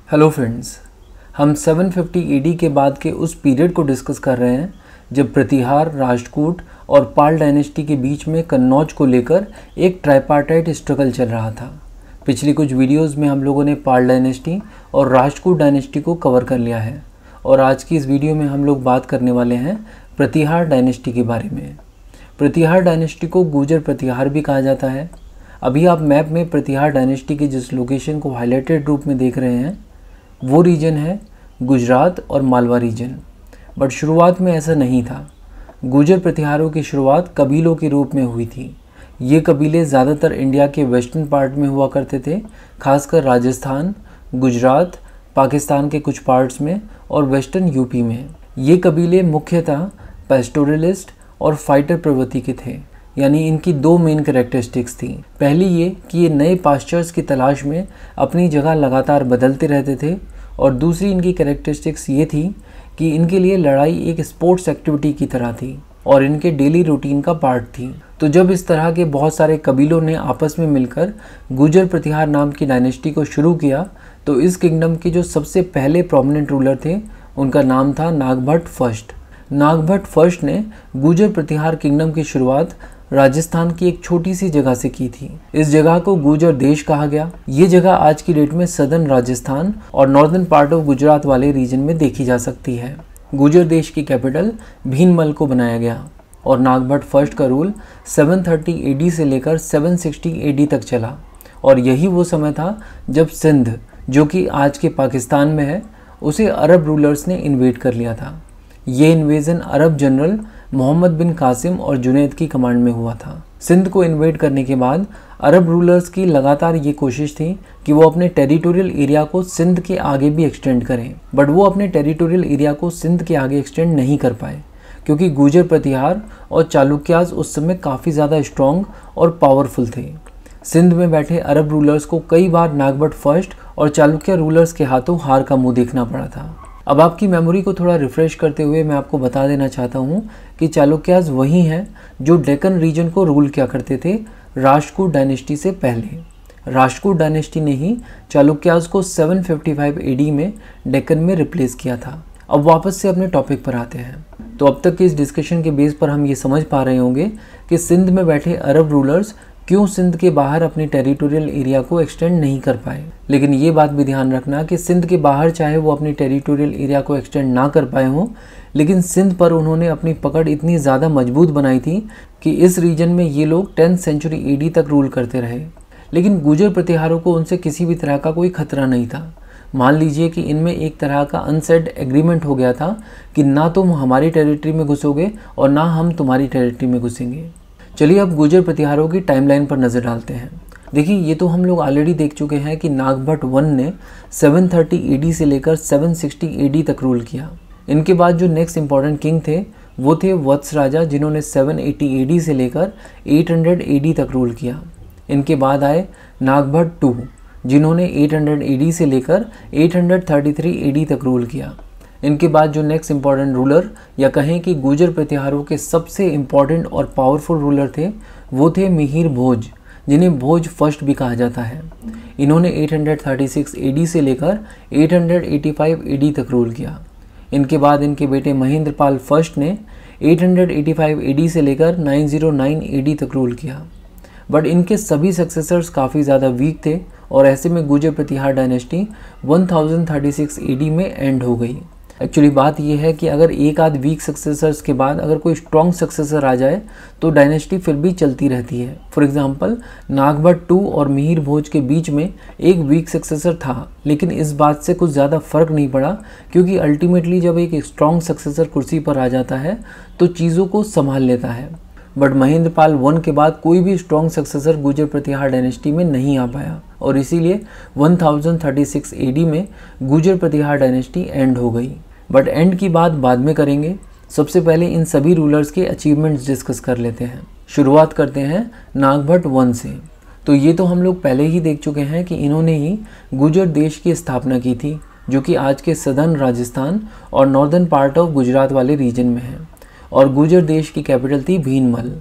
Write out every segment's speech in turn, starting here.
Hello friends, हम 750 AD के बाद के उस पीरियड को डिस्कस कर रहे हैं जब प्रतिहार, राष्ट्रकूट और पाल डायनेस्टी के बीच में कन्नौज को लेकर एक ट्राइपार्टाइट स्ट्रगल चल रहा था। पिछली कुछ वीडियोस में हम लोगों ने पाल डायनेस्टी और राष्ट्रकूट डायनेस्टी को कवर कर लिया है और आज की इस वीडियो में हम लोग बात करने वाले हैं प्रतिहार डायनेस्टी के बारे में। प्रतिहार डायनेस्टी को गुर्जर प्रतिहार भी कहा जाता है। अभी आप मैप में प्रतिहार डायनेस्टी के जिस लोकेशन को हाईलाइटेड रूप में देख रहे हैं वो रीजन है गुजरात और मालवा रीजन। बट शुरुआत में ऐसा नहीं था। गुर्जर प्रतिहारों की शुरुआत कबीलों के रूप में हुई थी। ये कबीले ज़्यादातर इंडिया के वेस्टर्न पार्ट में हुआ करते थे, खासकर राजस्थान, गुजरात, पाकिस्तान के कुछ पार्ट्स में और वेस्टर्न यूपी में। ये कबीले मुख्यतः पेस्टोरलिस्ट और फाइटर प्रवृत्ति के थे, यानी इनकी दो मेन कैरेक्टरिस्टिक्स थी। पहली ये कि ये नए पास्चर्स की तलाश में अपनी जगह लगातार बदलते रहते थे और दूसरी इनकी कैरेक्टरिस्टिक्स ये थी कि इनके लिए लड़ाई एक स्पोर्ट्स एक्टिविटी की तरह थी और इनके डेली रूटीन का पार्ट थी। तो जब इस तरह के बहुत सारे कबीलों ने आपस में मिलकर गुर्जर प्रतिहार नाम की डायनेस्टी को शुरू किया तो इस किंगडम के जो सबसे पहले प्रोमिनेंट रूलर थे उनका नाम था नागभट्ट फर्स्ट। नागभट्ट फर्स्ट ने गुर्जर प्रतिहार किंगडम की शुरुआत राजस्थान की एक छोटी सी जगह से की थी। इस जगह को गुर्जर देश कहा गया। ये जगह आज की डेट में सदर्न राजस्थान और नॉर्दर्न पार्ट ऑफ गुजरात वाले रीजन में देखी जा सकती है। गुर्जर देश की कैपिटल भीनमल को बनाया गया और नागभट्ट फर्स्ट का रूल 730 AD से लेकर 760 AD तक चला और यही वो समय था जब सिंध, जो कि आज के पाकिस्तान में है, उसे अरब रूलर्स ने इन्वेड कर लिया था। ये इन्वेजन अरब जनरल मोहम्मद बिन कासिम और जुनैद की कमांड में हुआ था। सिंध को इन्वेड करने के बाद अरब रूलर्स की लगातार ये कोशिश थी कि वो अपने टेरिटोरियल एरिया को सिंध के आगे भी एक्सटेंड करें, बट वो अपने टेरिटोरियल एरिया को सिंध के आगे एक्सटेंड नहीं कर पाए क्योंकि गुर्जर प्रतिहार और चालुक्याज उस समय काफ़ी ज़्यादा स्ट्रॉन्ग और पावरफुल थे। सिंध में बैठे अरब रूलर्स को कई बार नागभट्ट फर्स्ट और चालुक्य रूलर्स के हाथों हार का मुंह देखना पड़ा था। अब आपकी मेमोरी को थोड़ा रिफ़्रेश करते हुए मैं आपको बता देना चाहता हूँ कि चालुक्याज वही हैं जो डेक्कन रीजन को रूल किया करते थे राष्ट्रकूट डायनेस्टी से पहले। राष्ट्रकूट डायनेस्टी ने ही चालुक्याज को 755 AD में डेक्कन में रिप्लेस किया था। अब वापस से अपने टॉपिक पर आते हैं। तो अब तक के इस डिस्कशन के बेस पर हम ये समझ पा रहे होंगे कि सिंध में बैठे अरब रूलर्स क्यों सिंध के बाहर अपने टेरिटोरियल एरिया को एक्सटेंड नहीं कर पाए। लेकिन ये बात भी ध्यान रखना कि सिंध के बाहर चाहे वो अपनी टेरिटोरियल एरिया को एक्सटेंड ना कर पाए हों, लेकिन सिंध पर उन्होंने अपनी पकड़ इतनी ज़्यादा मजबूत बनाई थी कि इस रीजन में ये लोग 10th सेंचुरी AD तक रूल करते रहे। लेकिन गुर्जर प्रतिहारों को उनसे किसी भी तरह का कोई खतरा नहीं था। मान लीजिए कि इनमें एक तरह का अनसेड एग्रीमेंट हो गया था कि ना तुम हमारी टेरिटरी में घुसोगे और ना हम तुम्हारी टेरिटरी में घुसेंगे। चलिए अब गुर्जर प्रतिहारों की टाइमलाइन पर नज़र डालते हैं। देखिए, ये तो हम लोग ऑलरेडी देख चुके हैं कि नागभट्ट 1 ने 730 AD से लेकर 760 AD तक रूल किया। इनके बाद जो नेक्स्ट इंपॉर्टेंट किंग थे वो थे वत्स राजा, जिन्होंने 780 AD से लेकर 800 AD तक रूल किया। इनके बाद आए नागभट्ट 2, जिन्होंने 800 AD से लेकर 833 AD तक रूल किया। इनके बाद जो नेक्स्ट इंपॉर्टेंट रूलर या कहें कि गुर्जर प्रतिहारों के सबसे इम्पॉर्टेंट और पावरफुल रूलर थे वो थे मिहिर भोज, जिन्हें भोज फर्स्ट भी कहा जाता है। इन्होंने 836 AD से लेकर 885 AD तक रूल किया। इनके बाद इनके बेटे महेंद्रपाल फर्स्ट ने 885 AD से लेकर 909 AD तक रूल किया। बट इनके सभी सक्सेसर्स काफ़ी ज़्यादा वीक थे और ऐसे में गुर्जर प्रतिहार डायनेस्टी 1036 AD में एंड हो गई। एक्चुअली बात यह है कि अगर एक आध वीक सक्सेसर्स के बाद अगर कोई स्ट्रॉन्ग सक्सेसर आ जाए तो डायनेस्टी फिर भी चलती रहती है। फॉर एग्जांपल, नागभट्ट 2 और मिहिर भोज के बीच में एक वीक सक्सेसर था, लेकिन इस बात से कुछ ज़्यादा फर्क नहीं पड़ा क्योंकि अल्टीमेटली जब एक स्ट्रॉन्ग सक्सेसर कुर्सी पर आ जाता है तो चीज़ों को संभाल लेता है। बट महेंद्रपाल 1 के बाद कोई भी स्ट्रॉन्ग सक्सेसर गुर्जर प्रतिहार डायनेस्टी में नहीं आ पाया और इसीलिए 1036 AD में गुर्जर प्रतिहार डायनेस्टी एंड हो गई। बट एंड की बात बाद में करेंगे। सबसे पहले इन सभी रूलर्स के अचीवमेंट्स डिस्कस कर लेते हैं। शुरुआत करते हैं नागभट्ट 1 से। तो ये तो हम लोग पहले ही देख चुके हैं कि इन्होंने ही गुर्जर देश की स्थापना की थी, जो कि आज के सदर्न राजस्थान और नॉर्दर्न पार्ट ऑफ गुजरात वाले रीजन में है, और गुर्जर देश की कैपिटल थी भीनमल।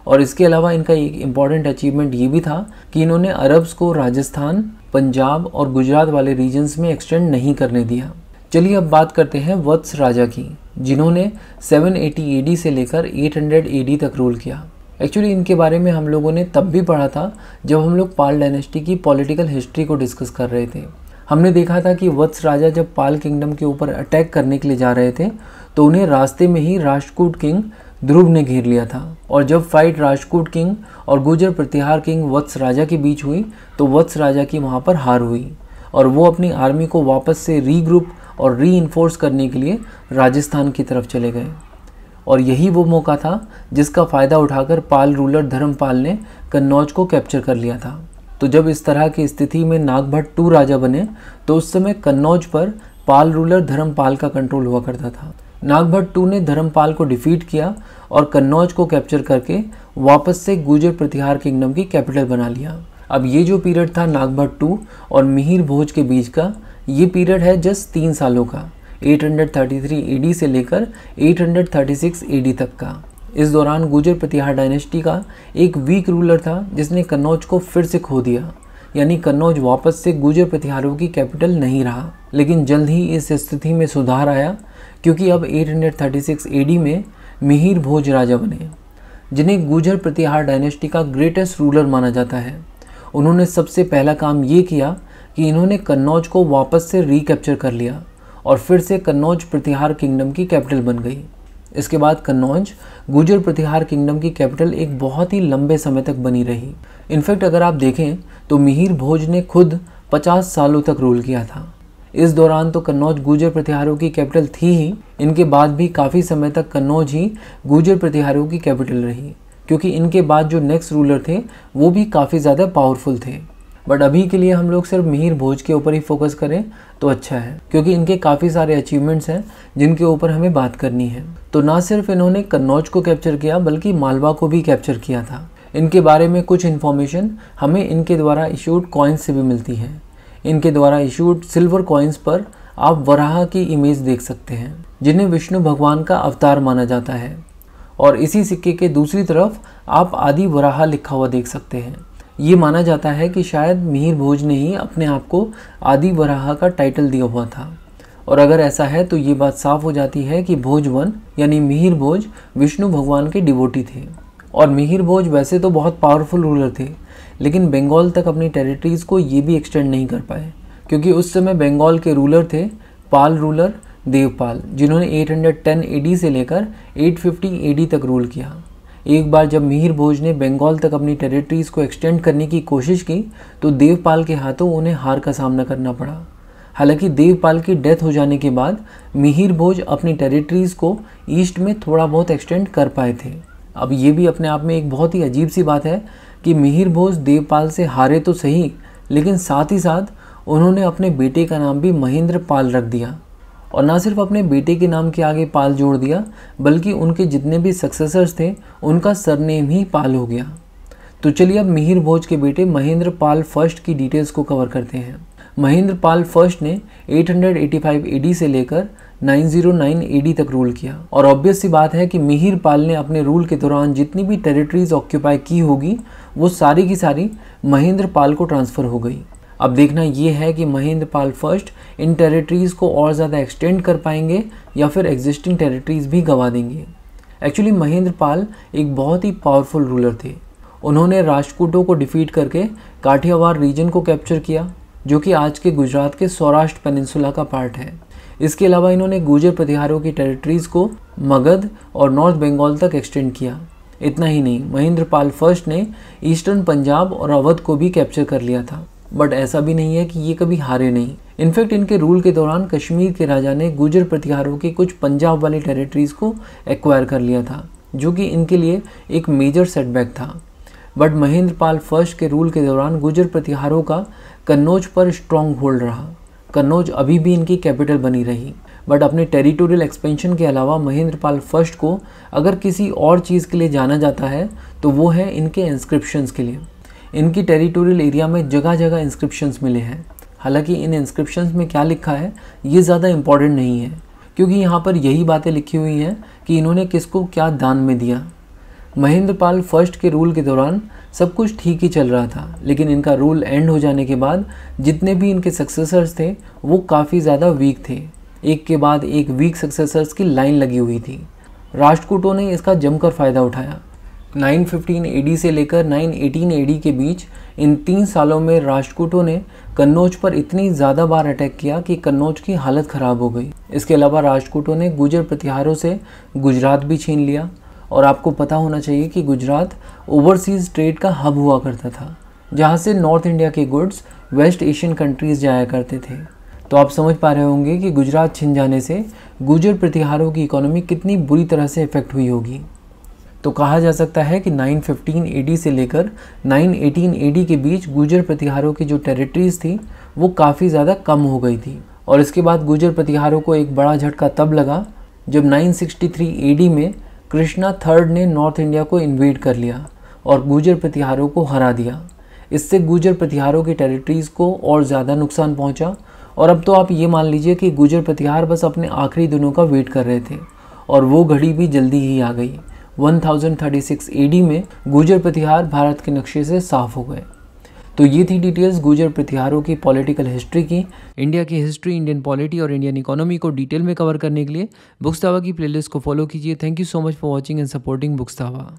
और इसके अलावा इनका एक इम्पॉर्टेंट अचीवमेंट ये भी था कि इन्होंने अरब्स को राजस्थान, पंजाब और गुजरात वाले रीजन्स में एक्सटेंड नहीं करने दिया। चलिए अब बात करते हैं वत्स राजा की, जिन्होंने 780 AD से लेकर 800 AD तक रूल किया। एक्चुअली इनके बारे में हम लोगों ने तब भी पढ़ा था जब हम लोग पाल डायनेस्टी की पॉलिटिकल हिस्ट्री को डिस्कस कर रहे थे। हमने देखा था कि वत्स राजा जब पाल किंगडम के ऊपर अटैक करने के लिए जा रहे थे तो उन्हें रास्ते में ही राष्ट्रकूट किंग ध्रुव ने घेर लिया था, और जब फाइट राष्ट्रकूट किंग और गुर्जर प्रतिहार किंग वत्स राजा के बीच हुई तो वत्स राजा की वहाँ पर हार हुई और वो अपनी आर्मी को वापस से रीग्रुप और रीइंफोर्स करने के लिए राजस्थान की तरफ चले गए। और यही वो मौका था जिसका फ़ायदा उठाकर पाल रूलर धर्मपाल ने कन्नौज को कैप्चर कर लिया था। तो जब इस तरह की स्थिति में नागभट्ट 2 राजा बने तो उस समय कन्नौज पर पाल रूलर धर्मपाल का कंट्रोल हुआ करता था। नागभट्ट 2 ने धर्मपाल को डिफीट किया और कन्नौज को कैप्चर करके वापस से गुर्जर प्रतिहार किंगडम की कैपिटल बना लिया। अब ये जो पीरियड था नागभट्ट 2 और मिहिर भोज के बीच का, ये पीरियड है जस्ट 3 सालों का, 833 AD से लेकर 836 AD तक का। इस दौरान गुर्जर प्रतिहार डायनेस्टी का एक वीक रूलर था जिसने कन्नौज को फिर से खो दिया, यानी कन्नौज वापस से गुर्जर प्रतिहारों की कैपिटल नहीं रहा। लेकिन जल्द ही इस स्थिति में सुधार आया क्योंकि अब 836 AD में मिहिर भोज राजा बने, जिन्हें गुर्जर प्रतिहार डायनेस्टी का ग्रेटेस्ट रूलर माना जाता है। उन्होंने सबसे पहला काम ये किया कि इन्होंने कन्नौज को वापस से रिकैप्चर कर लिया और फिर से कन्नौज प्रतिहार किंगडम की कैपिटल बन गई। इसके बाद कन्नौज गुर्जर प्रतिहार किंगडम की कैपिटल एक बहुत ही लंबे समय तक बनी रही। इनफैक्ट अगर आप देखें तो मिहिर भोज ने खुद 50 सालों तक रूल किया था। इस दौरान तो कन्नौज गुर्जर प्रतिहारों की कैपिटल थी ही, इनके बाद भी काफ़ी समय तक कन्नौज ही गुर्जर प्रतिहारों की कैपिटल रही, क्योंकि इनके बाद जो नेक्स्ट रूलर थे वो भी काफ़ी ज़्यादा पावरफुल थे। बट अभी के लिए हम लोग सिर्फ मिहिर भोज के ऊपर ही फोकस करें तो अच्छा है, क्योंकि इनके काफ़ी सारे अचीवमेंट्स हैं जिनके ऊपर हमें बात करनी है। तो ना सिर्फ इन्होंने कन्नौज को कैप्चर किया बल्कि मालवा को भी कैप्चर किया था। इनके बारे में कुछ इन्फॉर्मेशन हमें इनके द्वारा इशूड कॉइन्स से भी मिलती है। इनके द्वारा इशूड सिल्वर कॉइन्स पर आप वराह की इमेज देख सकते हैं, जिन्हें विष्णु भगवान का अवतार माना जाता है, और इसी सिक्के के दूसरी तरफ आप आदि वराह लिखा हुआ देख सकते हैं। ये माना जाता है कि शायद मिहिर भोज ने ही अपने आप को आदि वराह का टाइटल दिया हुआ था, और अगर ऐसा है तो ये बात साफ हो जाती है कि भोज 1 यानी मिहिर भोज विष्णु भगवान के डिवोटी थे। और मिहिर भोज वैसे तो बहुत पावरफुल रूलर थे, लेकिन बंगाल तक अपनी टेरिटरीज़ को ये भी एक्सटेंड नहीं कर पाए, क्योंकि उस समय बंगाल के रूलर थे पाल रूलर देवपाल, जिन्होंने 810 AD से लेकर 850 AD तक रूल किया। एक बार जब मिहिर भोज ने बंगाल तक अपनी टेरिटरीज़ को एक्सटेंड करने की कोशिश की तो देवपाल के हाथों उन्हें हार का सामना करना पड़ा। हालांकि देवपाल की डेथ हो जाने के बाद मिहिर भोज अपनी टेरिटरीज़ को ईस्ट में थोड़ा बहुत एक्सटेंड कर पाए थे। अब ये भी अपने आप में एक बहुत ही अजीब सी बात है कि मिहिर भोज देवपाल से हारे तो सही, लेकिन साथ ही साथ उन्होंने अपने बेटे का नाम भी महेंद्र पाल रख दिया, और ना सिर्फ अपने बेटे के नाम के आगे पाल जोड़ दिया बल्कि उनके जितने भी सक्सेसर्स थे उनका सरनेम ही पाल हो गया। तो चलिए अब मिहिर भोज के बेटे महेंद्र पाल फर्स्ट की डिटेल्स को कवर करते हैं। महेंद्र पाल फर्स्ट ने 885 AD से लेकर 909 AD तक रूल किया, और ऑब्वियस सी बात है कि मिहिर पाल ने अपने रूल के दौरान जितनी भी टेरिटरीज ऑक्यूपाई की होगी वो सारी की सारी महेंद्र पाल को ट्रांसफ़र हो गई। अब देखना ये है कि Mahendra Pal first in territories को और ज़्यादा एक्सटेंड कर पाएंगे या फिर एग्जिस्टिंग टेरिटरीज़ भी गंवा देंगे। एक्चुअली महेंद्र पाल एक बहुत ही पावरफुल रूलर थे। उन्होंने राष्ट्रकूटों को डिफीट करके काठियावाड़ रीजन को कैप्चर किया, जो कि आज के गुजरात के सौराष्ट्र पेनिनसुला का पार्ट है। इसके अलावा इन्होंने गुर्जर प्रतिहारों की टेरिटरीज़ को मगध और नॉर्थ बंगाल तक एक्सटेंड किया। इतना ही नहीं, महेंद्र पाल फर्स्ट ने ईस्टर्न पंजाब और अवध को भी कैप्चर कर लिया था। बट ऐसा भी नहीं है कि ये कभी हारे नहीं। इनफैक्ट इनके रूल के दौरान कश्मीर के राजा ने गुर्जर प्रतिहारों के कुछ पंजाब वाली टेरिटरीज़ को एक्वायर कर लिया था, जो कि इनके लिए एक मेजर सेटबैक था। बट महेंद्र पाल फर्स्ट के रूल के दौरान गुर्जर प्रतिहारों का कन्नौज पर स्ट्रॉन्ग होल्ड रहा। कन्नौज अभी भी इनकी कैपिटल बनी रही। बट अपने टेरिटोरियल एक्सपेंशन के अलावा महेंद्र पाल फर्स्ट को अगर किसी और चीज़ के लिए जाना जाता है तो वो है इनके इंस्क्रिप्शंस के लिए। इनकी टेरिटोरियल एरिया में जगह जगह इंस्क्रिप्शंस मिले हैं। हालांकि इन इंस्क्रिप्शंस में क्या लिखा है ये ज़्यादा इम्पॉर्टेंट नहीं है, क्योंकि यहाँ पर यही बातें लिखी हुई हैं कि इन्होंने किसको क्या दान में दिया। महेंद्रपाल फर्स्ट के रूल के दौरान सब कुछ ठीक ही चल रहा था, लेकिन इनका रूल एंड हो जाने के बाद जितने भी इनके सक्सेसर्स थे वो काफ़ी ज़्यादा वीक थे। एक के बाद एक वीक सक्सेसर्स की लाइन लगी हुई थी। राष्ट्रकूटों ने इसका जमकर फ़ायदा उठाया। 915 एडी से लेकर 918 एडी के बीच इन 3 सालों में राष्ट्रकूटों ने कन्नौज पर इतनी ज़्यादा बार अटैक किया कि कन्नौज की हालत ख़राब हो गई। इसके अलावा राष्ट्रकूटों ने गुर्जर प्रतिहारों से गुजरात भी छीन लिया। और आपको पता होना चाहिए कि गुजरात ओवरसीज़ ट्रेड का हब हुआ करता था, जहाँ से नॉर्थ इंडिया के गुड्स वेस्ट एशियन कंट्रीज़ जाया करते थे। तो आप समझ पा रहे होंगे कि गुजरात छिन जाने से गुर्जर प्रतिहारों की इकोनॉमी कितनी बुरी तरह से इफ़ेक्ट हुई होगी। तो कहा जा सकता है कि 915 एडी से लेकर 918 एडी के बीच गुर्जर प्रतिहारों की जो टेरिटरीज़ थी वो काफ़ी ज़्यादा कम हो गई थी। और इसके बाद गुर्जर प्रतिहारों को एक बड़ा झटका तब लगा जब 963 एडी में कृष्णा थर्ड ने नॉर्थ इंडिया को इन्वेड कर लिया और गुर्जर प्रतिहारों को हरा दिया। इससे गुर्जर प्रतिहारों की टेरिटरीज़ को और ज़्यादा नुकसान पहुंचा। और अब तो आप ये मान लीजिए कि गुर्जर प्रतिहार बस अपने आखिरी दिनों का वेट कर रहे थे, और वो घड़ी भी जल्दी ही आ गई। 1036 एडी में गुर्जर प्रतिहार भारत के नक्शे से साफ हो गए। तो ये थी डिटेल्स गुर्जर प्रतिहारों की पॉलिटिकल हिस्ट्री की। इंडिया की हिस्ट्री, इंडियन पॉलिटी और इंडियन इकोनॉमी को डिटेल में कवर करने के लिए बुक्स दावा की प्लेलिस्ट को फॉलो कीजिए। Thank you so much for watching and supporting books दावा।